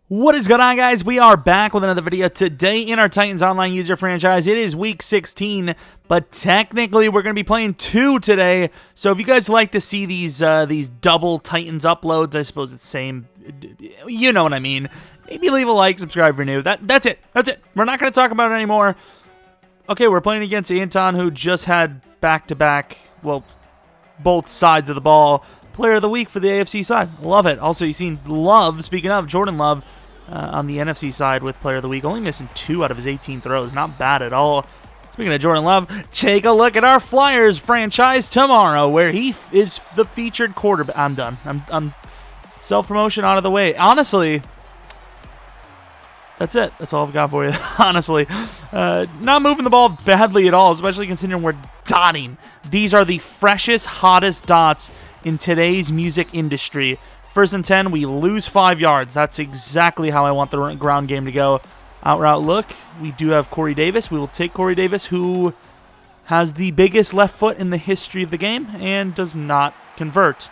What is going on, guys? We are back with another video today in our Titans Online user franchise. It is week 16, but technically we're going to be playing 2 today. So if you guys like to see these double Titans uploads, I suppose it's the same. You know what I mean. Maybe leave a like, subscribe if you're new. That's it. That's it. We're not going to talk about it anymore. Okay, we're playing against Anton, who just had back-to-back, well, both sides of the ball. Player of the week for the AFC side. Love it. Also, you've seen Love, speaking of, Jordan Love, on the NFC side with player of the week. Only missing 2 out of his 18 throws. Not bad at all. Speaking of Jordan Love, take a look at our Flyers franchise tomorrow, where he is the featured quarterback. I'm done. I'm self-promotion out of the way. Honestly, that's it. That's all I've got for you. Honestly, not moving the ball badly at all, especially considering we're dotting. These are the freshest, hottest dots in today's music industry. 1st and 10, we lose 5 yards. That's exactly how I want the ground game to go. Out route look, we do have Corey Davis. We will take Corey Davis, who has the biggest left foot in the history of the game and does not convert.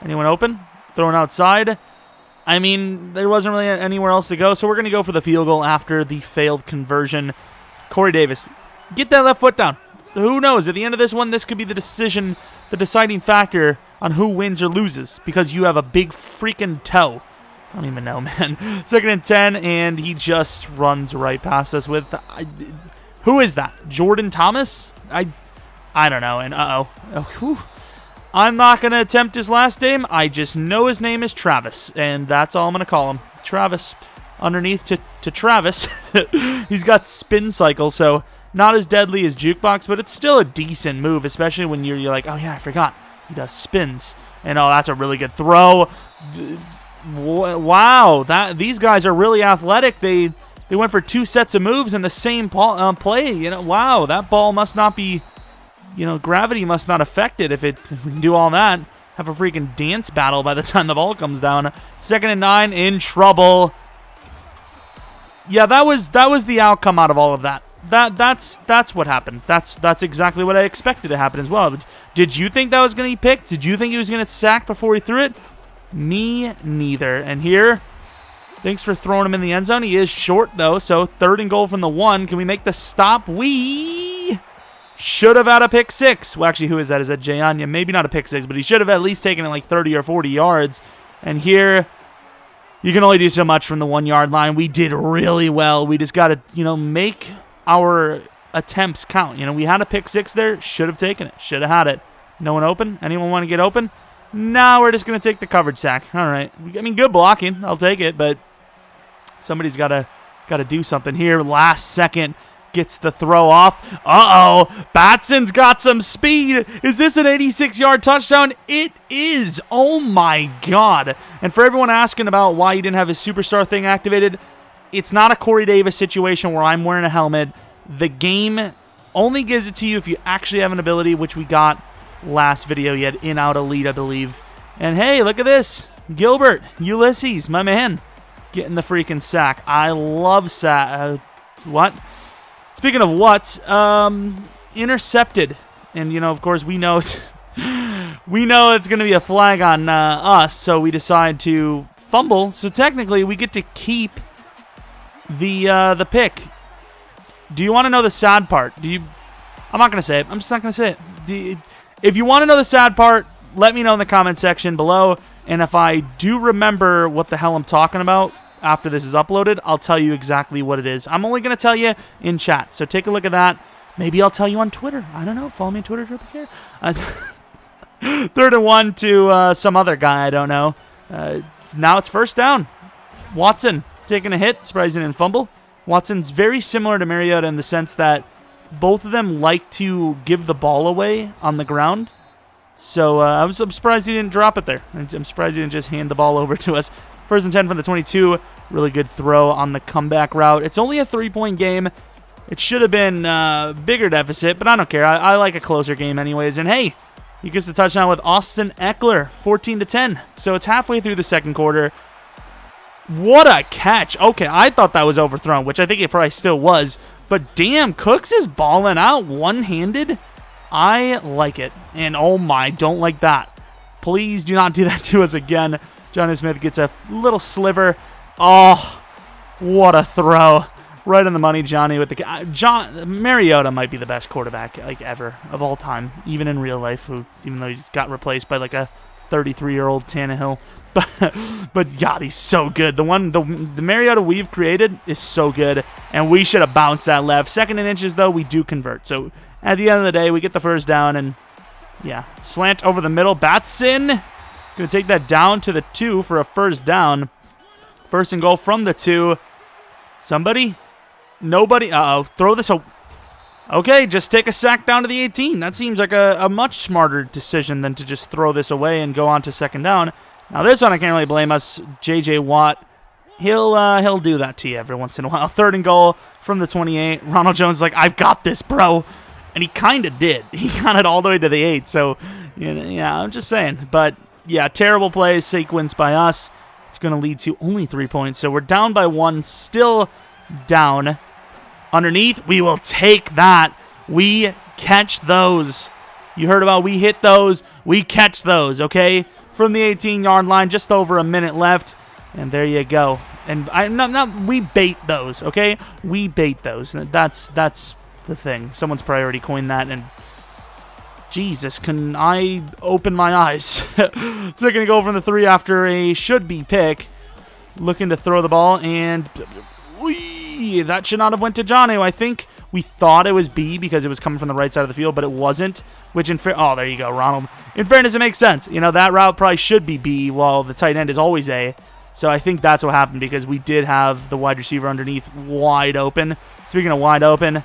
Anyone open? Thrown outside. I mean, there wasn't really anywhere else to go, so we're going to go for the field goal after the failed conversion. Corey Davis, get that left foot down. Who knows? At the end of this one, this could be the decision, the deciding factor on who wins or loses, because you have a big freaking toe. I don't even know, man. 2nd and 10, and he just runs right past us with... who is that? Jordan Thomas? I don't know, and I'm not going to attempt his last name. I just know his name is Travis, and that's all I'm going to call him. Travis. Underneath to Travis. He's got spin cycle, so not as deadly as Jukebox, but it's still a decent move, especially when you're like, oh yeah, I forgot. He does spins. And oh, that's a really good throw. Wow, these guys are really athletic. They went for 2 sets of moves in the same play. You know, wow, that ball must not be, gravity must not affect it if we can do all that. Have a freaking dance battle by the time the ball comes down. 2nd and 9, in trouble. Yeah, that was the outcome out of all of that. That's what happened. That's exactly what I expected to happen as well. Did you think that was going to be picked? Did you think he was going to sack before he threw it? Me neither. And here, thanks for throwing him in the end zone. He is short, though, so 3rd and goal from the 1. Can we make the stop? We should have had a pick 6. Well, actually, who is that? Is that Jayanya? Maybe not a pick 6, but he should have at least taken it like 30 or 40 yards. And here, you can only do so much from the 1-yard line. We did really well. We just got to, make our attempts count. We had a pick 6 there. Should have taken it. Should have had it. No one open? Anyone want to get open? No, we're just going to take the coverage sack. All right. I mean, good blocking. I'll take it, but somebody's got to do something here. Last second gets the throw off. Uh-oh. Batson's got some speed. Is this an 86-yard touchdown? It is. Oh, my God. And for everyone asking about why you didn't have his superstar thing activated, it's not a Corey Davis situation where I'm wearing a helmet. The game only gives it to you if you actually have an ability, which we got last video. You had in-out elite, I believe. And hey, look at this. Gilbert, Ulysses, my man, getting the freaking sack. I love sack. What? Speaking of what, intercepted. And, of course, we know it's going to be a flag on us, so we decide to fumble. So technically, we get to keep the pick. Do you want to know the sad part? I'm not going to say it. I'm just not going to say it. If you want to know the sad part, let me know in the comment section below. And if I do remember what the hell I'm talking about after this is uploaded, I'll tell you exactly what it is. I'm only going to tell you in chat. So take a look at that. Maybe I'll tell you on Twitter. I don't know. Follow me on Twitter, Jeromepkr. 3rd and 1 to some other guy I don't know. Now it's 1st down. Watson taking a hit. Surprised he didn't fumble. Watson's very similar to Mariota in the sense that both of them like to give the ball away on the ground. So I'm surprised he didn't drop it there. I'm surprised he didn't just hand the ball over to us. 1st and 10 from the 22. Really good throw on the comeback route. It's only a 3-point game. It should have been a bigger deficit, but I don't care. I like a closer game anyways. And hey, he gets the touchdown with Austin Eckler, 14-10. So it's halfway through the 2nd quarter. What a catch. Okay, I thought that was overthrown, which I think it probably still was. But damn, Cooks is balling out one-handed. I like it. And oh my, don't like that. Please do not do that to us again. Johnny Smith gets a little sliver. Oh, what a throw. Right on the money, Johnny with the... Mariota might be the best quarterback, like, ever, of all time, even in real life, even though he just got replaced by, like, a 33-year-old Tannehill. But God, he's so good. The Mariota we've created is so good, and we should have bounced that left. 2nd and inches, though, we do convert. So at the end of the day, we get the first down, and yeah, slant over the middle. Batson going to take that down to the 2 for a first down. 1st and goal from the 2. Somebody? Nobody? Uh-oh. Throw this. Okay, just take a sack down to the 18. That seems like a much smarter decision than to just throw this away and go on to 2nd down. Now, this one I can't really blame us. J.J. Watt, he'll do that to you every once in a while. 3rd and goal from the 28. Ronald Jones is like, I've got this, bro. And he kind of did. He got it all the way to the 8. So, yeah, I'm just saying. But, yeah, terrible play sequence by us. It's going to lead to only 3 points. So we're down by 1, still down. Underneath, we will take that. We catch those. You heard about we hit those. We catch those, okay? From the 18-yard line, just over a minute left. And there you go. And we bait those, okay? We bait those. That's the thing. Someone's priority coined that, and Jesus, can I open my eyes? So they're going to go from the 3 after a should-be pick. Looking to throw the ball, and that should not have went to Johnny. I think we thought it was B because it was coming from the right side of the field, but it wasn't. Which oh, there you go, Ronald. In fairness, it makes sense. That route probably should be B, while the tight end is always A. So I think that's what happened because we did have the wide receiver underneath wide open. Speaking of wide open,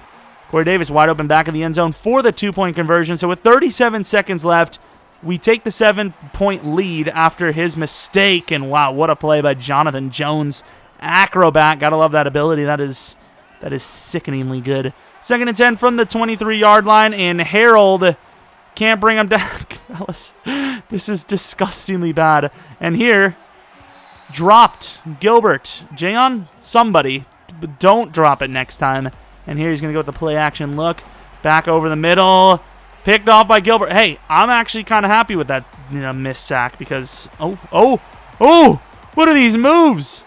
Corey Davis wide open back in the end zone for the 2-point conversion. So with 37 seconds left, we take the 7-point lead after his mistake. And wow, what a play by Jonathan Jones. Acrobat, gotta love that ability. That is sickeningly good. 2nd and 10 from the 23-yard line, and Harold can't bring him down. This is disgustingly bad. And here, dropped Gilbert. Jayon, somebody, but don't drop it next time. And here he's going to go with the play-action look. Back over the middle. Picked off by Gilbert. Hey, I'm actually kind of happy with that missed sack because, what are these moves?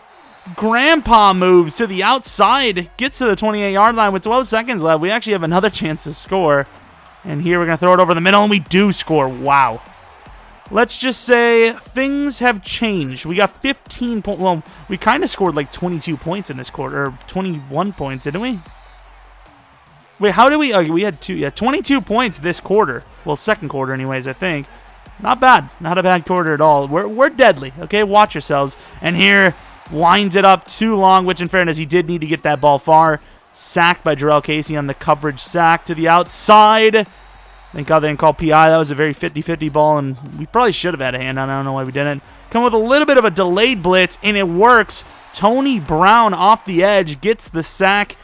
Grandpa moves to the outside. Gets to the 28-yard line with 12 seconds left. We actually have another chance to score. And here we're going to throw it over the middle, and we do score. Wow. Let's just say things have changed. We got 15 points. Well, we kind of scored like 22 points in this quarter, or 21 points, didn't we? Wait, how did we? Oh, we had 22 points this quarter. Well, second quarter anyways, I think. Not bad. Not a bad quarter at all. We're deadly, okay? Watch yourselves. And here, winds it up too long, which in fairness, he did need to get that ball far. Sacked by Jarrell Casey on the coverage sack to the outside. Thank God they didn't call PI. That was a very 50-50 ball, and we probably should have had a hand on it. I don't know why we didn't. Come with a little bit of a delayed blitz, and it works. Tony Brown off the edge gets the sack,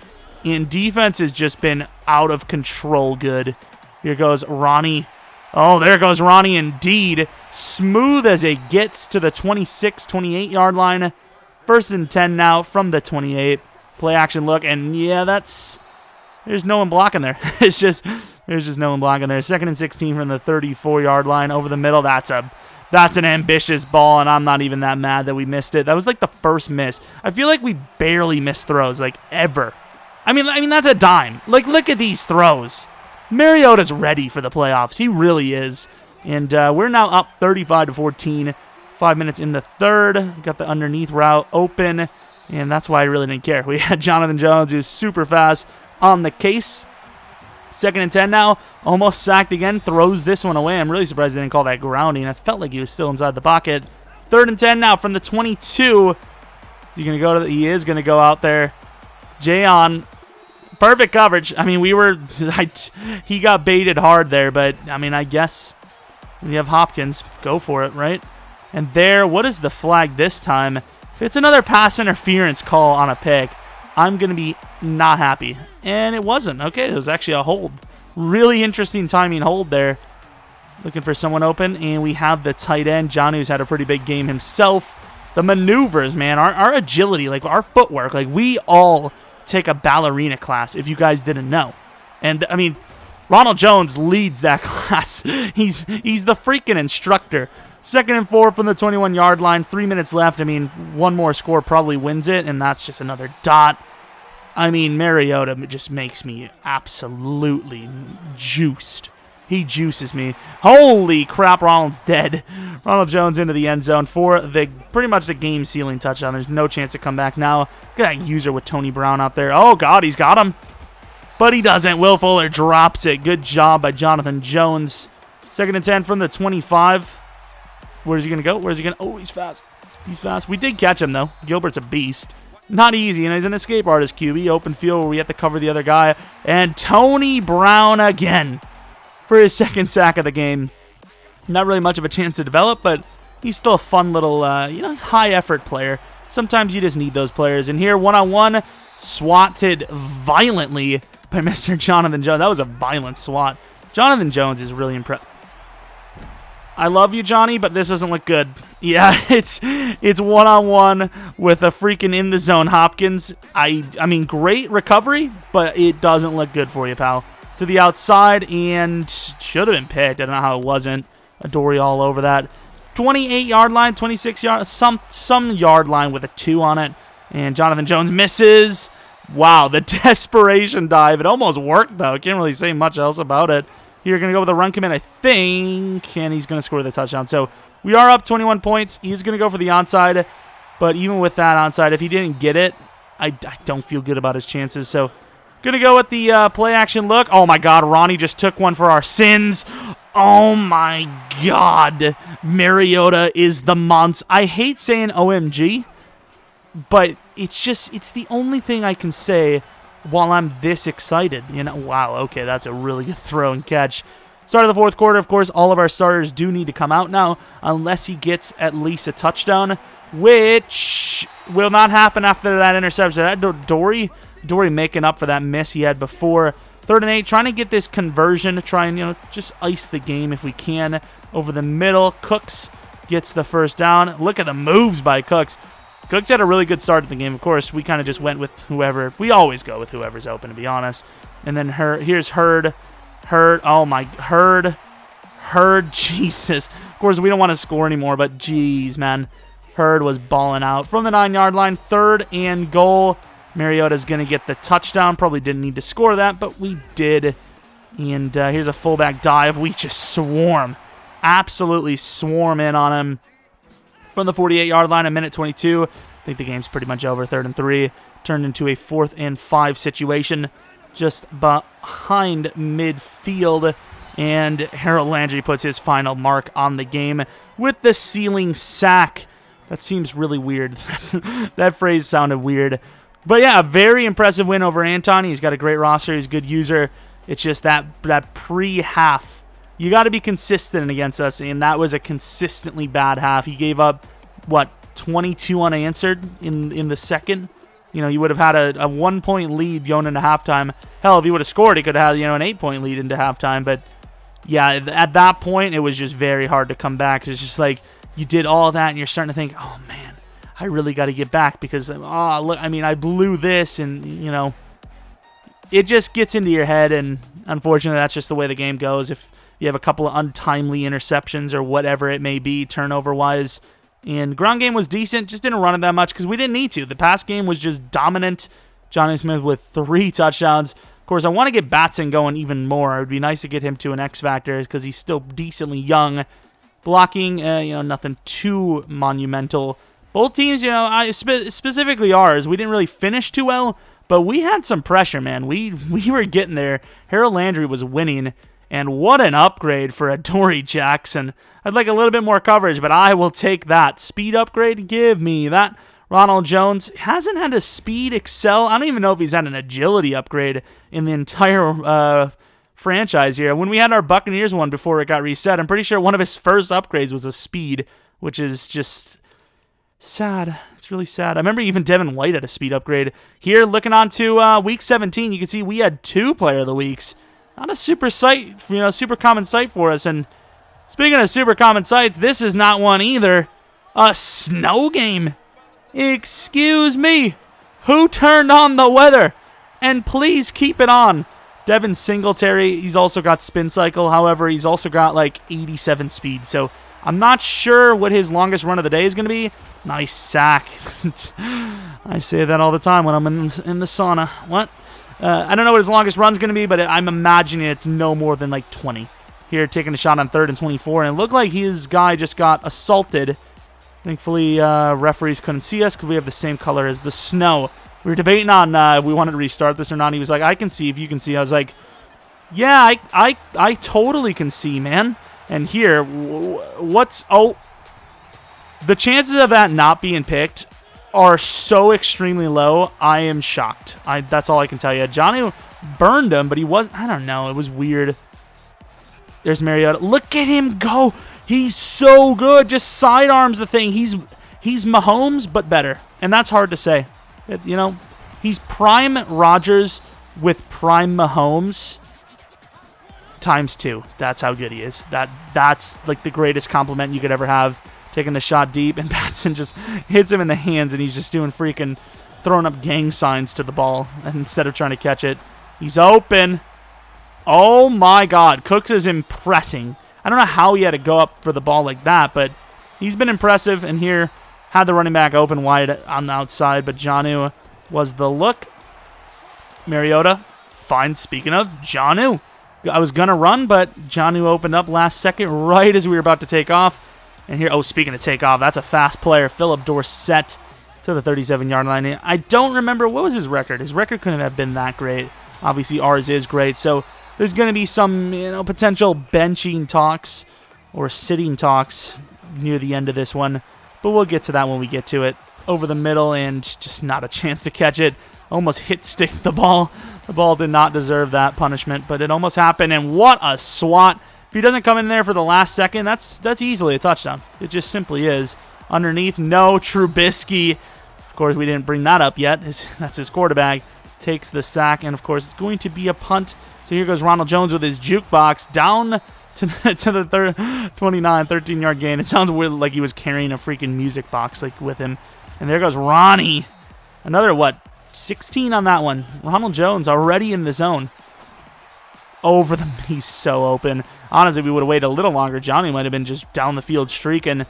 and defense has just been out of control good. Here goes Ronnie. Oh, there goes Ronnie indeed. Smooth as it gets to the 26, 28-yard line. 1st and 10 now from the 28. Play action look, and yeah, there's no one blocking there. There's just no one blocking there. 2nd and 16 from the 34-yard line over the middle. That's an ambitious ball, and I'm not even that mad that we missed it. That was like the first miss. I feel like we barely miss throws, like ever. I mean that's a dime. Like, look at these throws. Mariota's ready for the playoffs. He really is. And we're now up 35-14. 5 minutes in the third. Got the underneath route open. And that's why I really didn't care. We had Jonathan Jones, who's super fast on the case. 2nd and 10 now. Almost sacked again. Throws this one away. I'm really surprised they didn't call that grounding. I felt like he was still inside the pocket. 3rd and 10 now from the 22. He is going to go out there. Jayon. Perfect coverage. I mean, he got baited hard there, but I mean, I guess we have Hopkins. Go for it, right? And there, what is the flag this time? If it's another pass interference call on a pick, I'm going to be not happy. And it wasn't. Okay, it was actually a hold. Really interesting timing hold there. Looking for someone open, and we have the tight end, John, who's had a pretty big game himself. The maneuvers, man, our agility, like our footwork, like we all take a ballerina class, if you guys didn't know. And, I mean, Ronald Jones leads that class. He's the freaking instructor. 2nd and 4 from the 21-yard line. 3 minutes left. I mean, one more score probably wins it, and that's just another dot. I mean, Mariota just makes me absolutely juiced. He juices me. Holy crap, Ronald's dead. Ronald Jones into the end zone for pretty much the game-sealing touchdown. There's no chance to come back now. Look at that user with Tony Brown out there. Oh, God, he's got him. But he doesn't. Will Fuller drops it. Good job by Jonathan Jones. 2nd and 10 from the 25. Where's he going to go? Where's he going to... Oh, he's fast. He's fast. We did catch him, though. Gilbert's a beast. Not easy, and he's an escape artist QB. Open field where we have to cover the other guy. And Tony Brown again for his 2nd sack of the game. Not really much of a chance to develop, but he's still a fun little, high-effort player. Sometimes you just need those players. And here, one-on-one, swatted violently by Mr. Jonathan Jones. That was a violent swat. Jonathan Jones is really impressive. I love you, Johnny, but this doesn't look good. Yeah, it's one-on-one with a freaking in-the-zone Hopkins. I mean, great recovery, but it doesn't look good for you, pal. To the outside, and should have been picked. I don't know how it wasn't. Adoree all over that. 28-yard line, 26-yard, some yard line with a 2 on it. And Jonathan Jones misses. Wow, the desperation dive. It almost worked, though. Can't really say much else about it. You're going to go with a run commit, I think, and he's going to score the touchdown. So we are up 21 points. He's going to go for the onside, but even with that onside, if he didn't get it, I don't feel good about his chances. So going to go with the play-action look. Oh, my God, Ronnie just took one for our sins. Oh, my God. Mariota is the monster. I hate saying OMG, but it's the only thing I can say while I'm this excited. Wow, okay, that's a really good throw and catch. Start of the 4th quarter, of course, all of our starters do need to come out now, unless he gets at least a touchdown, which will not happen after that interception. That Adoree making up for that miss he had before. 3rd and 8, trying to get this conversion, to try and, just ice the game if we can. Over the middle, Cooks gets the first down. Look at the moves by Cooks. Cooks had a really good start to the game. Of course, we kind of just went with whoever. We always go with whoever's open, to be honest. And then here's Hurd. Oh, my. Hurd. Jesus. Of course, we don't want to score anymore, but geez, man. Hurd was balling out. From the 9-yard line, 3rd and goal. Mariota's going to get the touchdown. Probably didn't need to score that, but we did. And here's a fullback dive. We just swarm. Absolutely swarm in on him. From the 48-yard line, a minute 22. I think the game's pretty much over. 3rd and 3. Turned into a 4th and 5 situation just behind midfield. And Harold Landry puts his final mark on the game with the ceiling sack. That seems really weird. That phrase sounded weird. But yeah, a very impressive win over Anton. He's got a great roster. He's a good user. It's just that pre-half. You got to be consistent against us, and that was a consistently bad half. He gave up, 22 unanswered in the second? He would have had a 1-point lead going into halftime. Hell, if he would have scored, he could have had, an 8-point lead into halftime. But, yeah, at that point, it was just very hard to come back. It's just like you did all that, and you're starting to think, oh, man, I really got to get back because, look, I blew this, and, it just gets into your head, and unfortunately, that's just the way the game goes. If you have a couple of untimely interceptions or whatever it may be, turnover-wise. And ground game was decent, just didn't run it that much because we didn't need to. The pass game was just dominant. Johnny Smith with 3 touchdowns. Of course, I want to get Batson going even more. It would be nice to get him to an X factor because he's still decently young. Blocking, nothing too monumental. Both teams, specifically ours, we didn't really finish too well, but we had some pressure, man. We were getting there. Harold Landry was winning. And what an upgrade for Adoree Jackson. I'd like a little bit more coverage, but I will take that. Speed upgrade, give me that. Ronald Jones hasn't had a speed excel. I don't even know if he's had an agility upgrade in the entire franchise here. When we had our Buccaneers one before it got reset, I'm pretty sure one of his first upgrades was a speed, which is just sad. It's really sad. I remember even Devin White had a speed upgrade. Here, looking on to Week 17, you can see we had 2 Player of the Weeks. Not a super common sight for us. And speaking of super common sights, this is not one either. A snow game. Excuse me. Who turned on the weather? And please keep it on. Devin Singletary, he's also got spin cycle. However, he's also got 87 speed. So I'm not sure what his longest run of the day is going to be. Nice sack. I say that all the time when I'm in the sauna. What? I don't know what his longest run's going to be, but I'm imagining it's no more than like 20. Here, taking a shot on 3rd and 24, and it looked like his guy just got assaulted. Thankfully, referees couldn't see us because we have the same color as the snow. We were debating on if we wanted to restart this or not. He was like, I can see if you can see. I was like, yeah, I totally can see, man. And here, the chances of that not being picked are so extremely low. I am shocked. That's all I can tell you. Johnny burned him, but he wasn't. I don't know. It was weird. There's Mariota. Look at him go. He's so good. Just sidearms the thing. He's Mahomes, but better. And that's hard to say. He's prime Rodgers with prime Mahomes times 2. That's how good he is. That's like the greatest compliment you could ever have. Taking the shot deep, and Batson just hits him in the hands, and he's just doing freaking throwing up gang signs to the ball instead of trying to catch it. He's open. Oh, my God. Cooks is impressing. I don't know how he had to go up for the ball like that, but he's been impressive. And here, had the running back open wide on the outside, but Jonnu was the look. Mariota, fine. Speaking of, Jonnu. I was going to run, but Jonnu opened up last second right as we were about to take off. And here, speaking of takeoff, that's a fast player. Philip Dorsett to the 37-yard line. I don't remember, what was his record? His record couldn't have been that great. Obviously, ours is great. So there's going to be some, potential benching talks or sitting talks near the end of this one. But we'll get to that when we get to it. Over the middle and just not a chance to catch it. Almost hit stick the ball. The ball did not deserve that punishment, but it almost happened. And what a swat. If he doesn't come in there for the last second, that's easily a touchdown. It just simply is. Underneath, no, Trubisky. Of course, we didn't bring that up yet. That's his quarterback. Takes the sack, and of course, it's going to be a punt. So here goes Ronald Jones with his jukebox down to the 29, 13-yard gain. It sounds weird, like he was carrying a freaking music box with him. And there goes Ronnie. Another, 16 on that one. Ronald Jones already in the zone. Over the, he's so open. Honestly, if we would have waited a little longer, Johnny might have been just down the field streaking.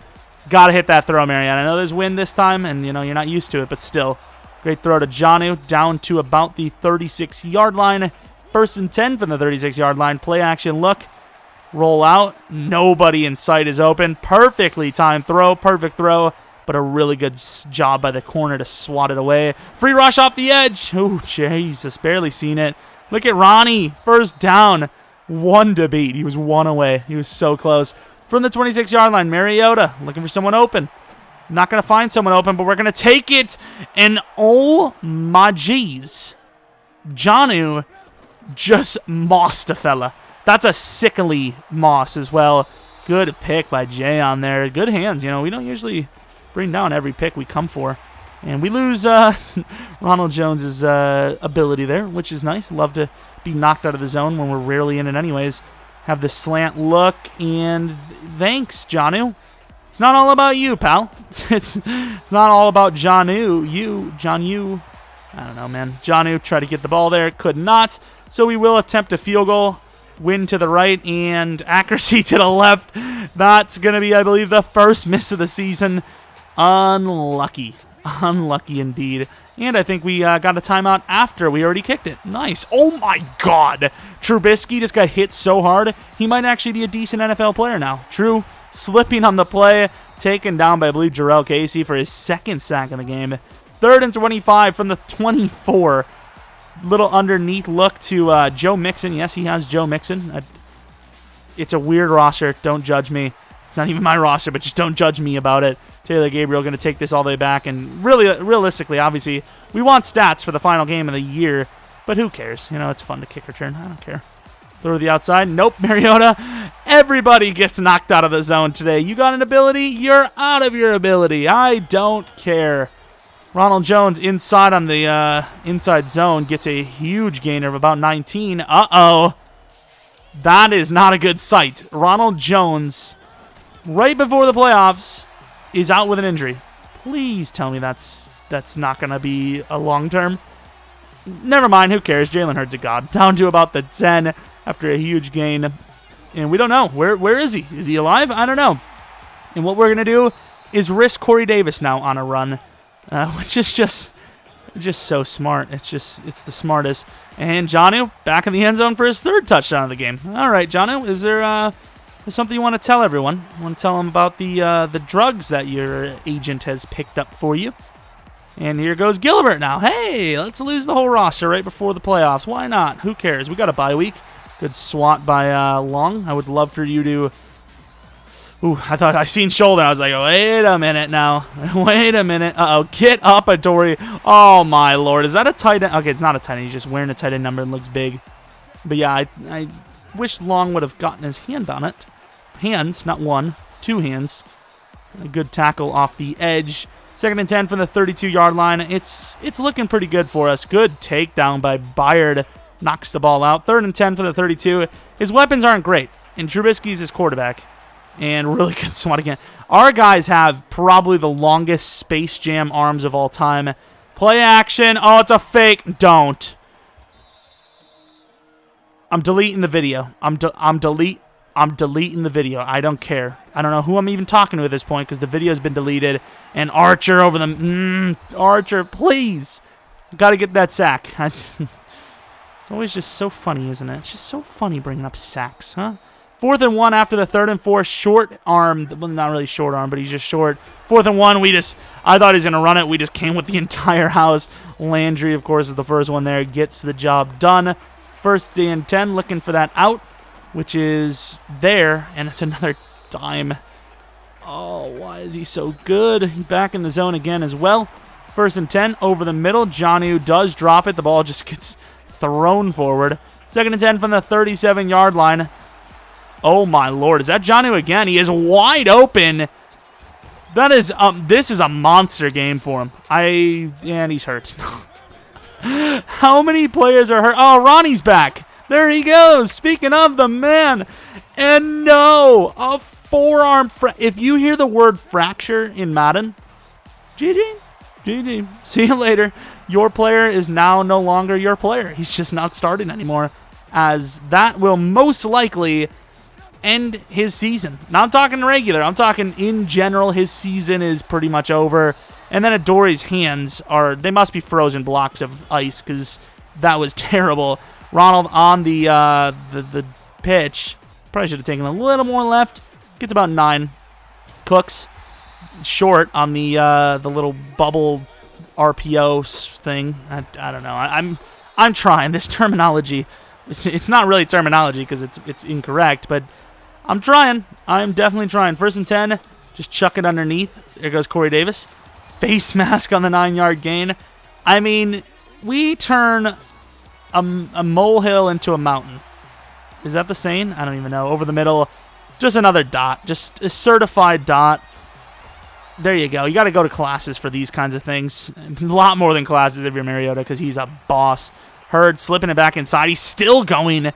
Got to hit that throw, Mariana. I know there's wind this time, and you're not used to it, but still. Great throw to Johnny, down to about the 36-yard line. 1st and 10 from the 36-yard line. Play action look. Roll out. Nobody in sight is open. Perfectly timed throw. Perfect throw, but a really good job by the corner to swat it away. Free rush off the edge. Oh, Jesus, barely seen it. Look at Ronnie. First down. One to beat. He was one away. He was so close. From the 26-yard line, Mariota looking for someone open. Not going to find someone open, but we're going to take it. And oh my jeez. Jonnu just mossed a fella. That's a sickly moss as well. Good pick by Jay on there. Good hands. We don't usually bring down every pick we come for. And we lose Ronald Jones' ability there, which is nice. Love to be knocked out of the zone when we're rarely in it anyways. Have the slant look, and thanks, Jonnu. It's not all about you, pal. It's not all about Jonnu. Jonnu. I don't know, man. Jonnu tried to get the ball there. Could not. So we will attempt a field goal. Wind to the right and accuracy to the left. That's going to be, I believe, the first miss of the season. Unlucky. Unlucky indeed. And I think we got a timeout after we already kicked it. Nice. Oh, my God. Trubisky just got hit so hard. He might actually be a decent NFL player now. True. Slipping on the play. Taken down by, I believe, Jarrell Casey for his 2nd sack in the game. 3rd and 25 from the 24. Little underneath look to Joe Mixon. Yes, he has Joe Mixon. It's a weird roster. Don't judge me. It's not even my roster, but just don't judge me about it. Taylor Gabriel going to take this all the way back. And really, realistically, obviously, we want stats for the final game of the year. But who cares? It's fun to kick return. I don't care. Throw to the outside. Nope, Mariota. Everybody gets knocked out of the zone today. You got an ability? You're out of your ability. I don't care. Ronald Jones inside on the inside zone gets a huge gainer of about 19. Uh-oh. That is not a good sight. Ronald Jones, right before the playoffs, is out with an injury. Please tell me that's not going to be a long-term. Never mind. Who cares? Jalen Hurts a god. Down to about the 10 after a huge gain. And we don't know. Where is he? Is he alive? I don't know. And what we're going to do is risk Corey Davis now on a run, which is just so smart. It's the smartest. And Jonnu back in the end zone for his 3rd touchdown of the game. All right, Jonnu, is there something you want to tell everyone? You want to tell them about the drugs that your agent has picked up for you? And here goes Gilbert now. Hey, let's lose the whole roster right before the playoffs. Why not? Who cares? We got a bye week. Good swat by Long. I would love for you to... Ooh, I thought I seen shoulder. I was like, wait a minute now. Wait a minute. Uh-oh. Get up, Adoree. Oh, my Lord. Is that a tight end? Okay, it's not a tight end. He's just wearing a tight end number and looks big. But, yeah, I wish Long would have gotten his hand on it. Hands, not one. 2 hands. A good tackle off the edge. 2nd and 10 from the 32-yard line. It's looking pretty good for us. Good takedown by Byard. Knocks the ball out. 3rd and 10 for the 32. His weapons aren't great. And Trubisky's his quarterback. And really good swat again. Our guys have probably the longest Space Jam arms of all time. Play action. Oh, it's a fake. Don't. I'm deleting the video. I'm deleting the video. I don't care. I don't know who I'm even talking to at this point because the video's been deleted. And Archer over the... Archer, please. Got to get that sack. It's always just so funny, isn't it? It's just so funny bringing up sacks, huh? 4th and 1 after the 3rd and 4. Short arm. Well, not really short arm, but he's just short. 4th and 1. I thought he was going to run it. We just came with the entire house. Landry, of course, is the first one there. Gets the job done. 1st and 10. Looking for that out, which is there. And it's another dime. Oh, why is he so good? Back in the zone again as well. 1st and 10 over the middle. Jonnu does drop it. The ball just gets thrown forward. 2nd and 10 from the 37-yard line. Oh, my Lord. Is that Jonnu again? He is wide open. That is, this is a monster game for him. And he's hurt. How many players are hurt? Oh, Ronnie's back. There he goes. Speaking of the man. And no, a forearm. If you hear the word fracture in Madden, GG. GG. See you later. Your player is now no longer your player. He's just not starting anymore, as that will most likely end his season. Not talking regular. I'm talking in general. His season is pretty much over. And then Adoree's hands they must be frozen blocks of ice because that was terrible. Ronald on the pitch. Probably should have taken a little more left. Gets about 9. Cooks short on the little bubble RPO thing. I don't know. I'm trying. This terminology, it's not really terminology because it's incorrect, but I'm trying. I'm definitely trying. 1st and 10. Just chuck it underneath. There goes Corey Davis. Face mask on the 9-yard gain. I mean, we turn a molehill into a mountain. Is that the saying? I don't even know. Over the middle. Just another dot. Just a certified dot. There you go. You got to go to classes for these kinds of things. A lot more than classes if you're Mariota because he's a boss. Hurd slipping it back inside. He's still going.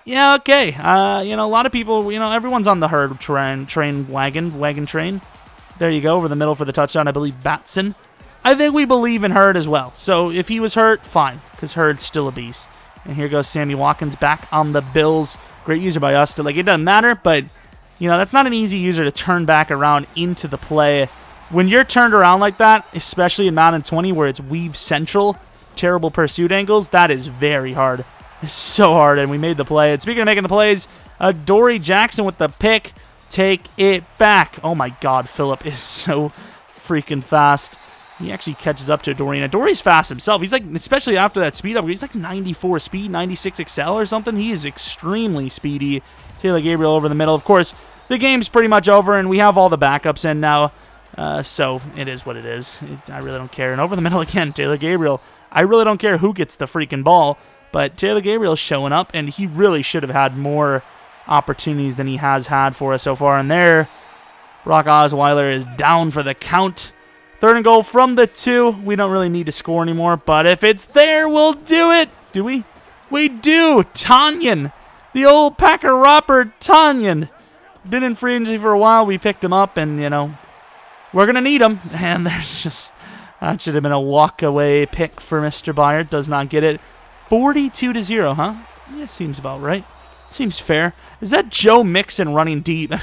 Yeah, okay. A lot of people, everyone's on the Hurd wagon train. There you go, over the middle for the touchdown. I believe Batson. I think we believe in Hurd as well. So if he was hurt, fine, because Hurd's still a beast. And here goes Sammy Watkins back on the Bills. Great user by us. It doesn't matter, but, that's not an easy user to turn back around into the play. When you're turned around like that, especially in Madden 20 where it's weave central, terrible pursuit angles, that is very hard. It's so hard, and we made the play. And speaking of making the plays, Adoree Jackson with the pick. Take it back. Oh, my God. Phillip is so freaking fast. He actually catches up to Adoree. And Adoree's fast himself. He's like, especially after that speed upgrade, he's like 94 speed, 96 excel or something. He is extremely speedy. Taylor Gabriel over the middle. Of course, the game's pretty much over, and we have all the backups in now. So it is what it is. I really don't care. And over the middle again, Taylor Gabriel. I really don't care who gets the freaking ball. But Taylor Gabriel's showing up, and he really should have had more opportunities than he has had for us so far. And there, Brock Osweiler is down for the count. 3rd and goal from the 2. We don't really need to score anymore, but if it's there, we'll do it. Do we? We do. Tanyan, the old Packer Robert Tanyan. Been in free agency for a while. We picked him up, and, we're going to need him. And there's just, that should have been a walk-away pick for Mr. Byard. Does not get it. 42-0, huh? Yeah, seems about right. Seems fair. Is that Joe Mixon running deep?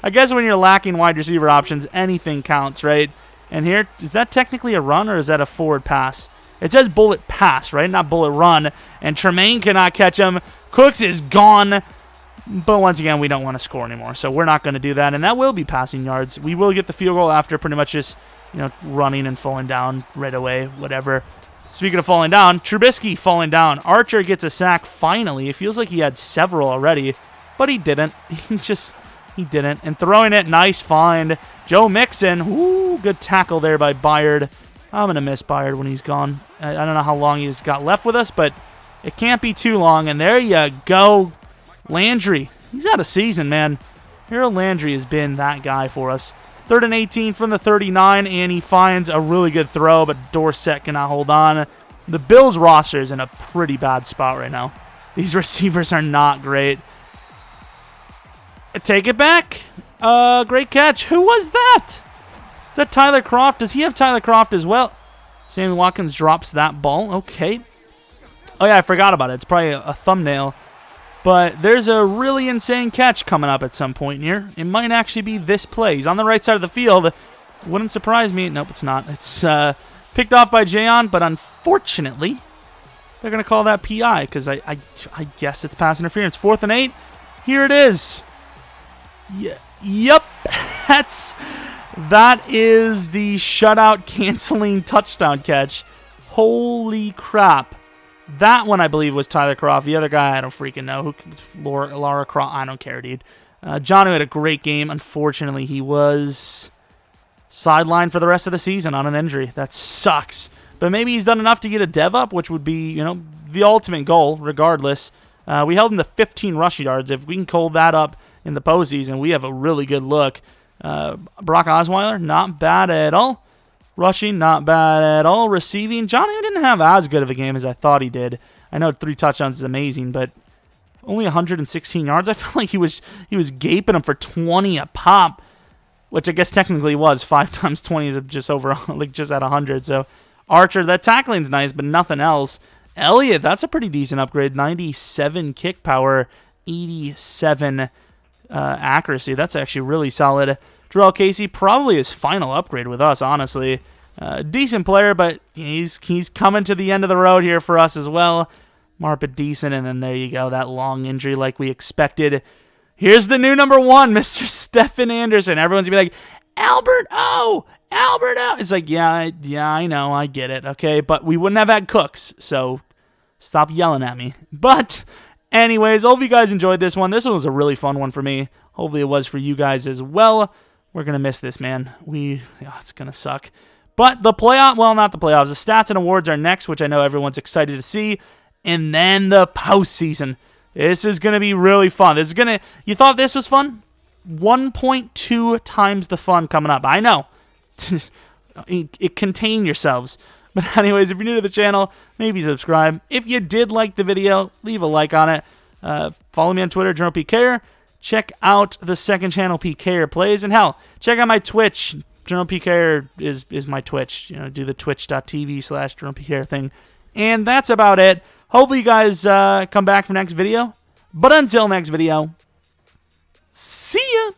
I guess when you're lacking wide receiver options, anything counts, right? And here, is that technically a run or is that a forward pass? It says bullet pass, right? Not bullet run. And Tremaine cannot catch him. Cooks is gone. But once again, we don't want to score anymore, so we're not going to do that. And that will be passing yards. We will get the field goal after pretty much just, running and falling down right away, whatever. Speaking of falling down, Trubisky falling down. Archer gets a sack finally. It feels like he had several already, but he didn't. He didn't. And throwing it, nice find. Joe Mixon, ooh, good tackle there by Byard. I'm going to miss Byard when he's gone. I don't know how long he's got left with us, but it can't be too long. And there you go. Landry, he's out of season, man. Harold Landry has been that guy for us. 3rd and 18 from the 39, and he finds a really good throw, but Dorsett cannot hold on. The Bills roster is in a pretty bad spot right now. These receivers are not great. Take it back. Great catch. Who was that? Is that Tyler Kroft? Does he have Tyler Kroft as well? Sammy Watkins drops that ball. Okay. Oh, yeah, I forgot about it. It's probably a thumbnail. But there's a really insane catch coming up at some point here. It might actually be this play. He's on the right side of the field. Wouldn't surprise me. Nope, it's not. It's picked off by Jayon, but unfortunately, they're going to call that PI because I guess it's pass interference. 4th and 8. Here it is. Yep. That is the shutout canceling touchdown catch. Holy crap. That one, I believe, was Tyler Kroft. The other guy, I don't freaking know. Laura Kroft. I don't care, dude. Johnny had a great game. Unfortunately, he was sidelined for the rest of the season on an injury. That sucks. But maybe he's done enough to get a dev up, which would be, the ultimate goal, regardless. We held him to 15 rush yards. If we can hold that up in the postseason, we have a really good look. Brock Osweiler, not bad at all. Rushing, not bad at all. Receiving, Johnny didn't have as good of a game as I thought he did. I know 3 touchdowns is amazing, but only 116 yards. I felt like he was gaping them for 20 a pop, which I guess technically was 5 times 20 is just over, like just at 100. So Archer, that tackling's nice, but nothing else. Elliott, that's a pretty decent upgrade. 97 kick power, 87 accuracy. That's actually really solid. Jarrell Casey, probably his final upgrade with us, honestly. Decent player, but he's coming to the end of the road here for us as well. Marpet decent, and then there you go, that long injury like we expected. Here's the new number 1, Mr. Stephen Anderson. Everyone's going to be like, Albert O! Albert O! It's like, yeah, I know, I get it, okay? But we wouldn't have had Cooks, so stop yelling at me. But anyways, hope you guys enjoyed this one. This one was a really fun one for me. Hopefully it was for you guys as well. We're going to miss this, man. It's going to suck. But the playoff, well, not the playoffs. The stats and awards are next, which I know everyone's excited to see. And then the postseason. This is going to be really fun. You thought this was fun? 1.2 times the fun coming up. I know. Contain yourselves. But anyways, if you're new to the channel, maybe subscribe. If you did like the video, leave a like on it. Follow me on Twitter, Jeromepkr. Check out the second channel, PKer Plays. And hell, check out my Twitch. Jeromepkr is my Twitch. Do the twitch.tv/Jeromepkr thing. And that's about it. Hopefully you guys come back for next video. But until next video, see ya!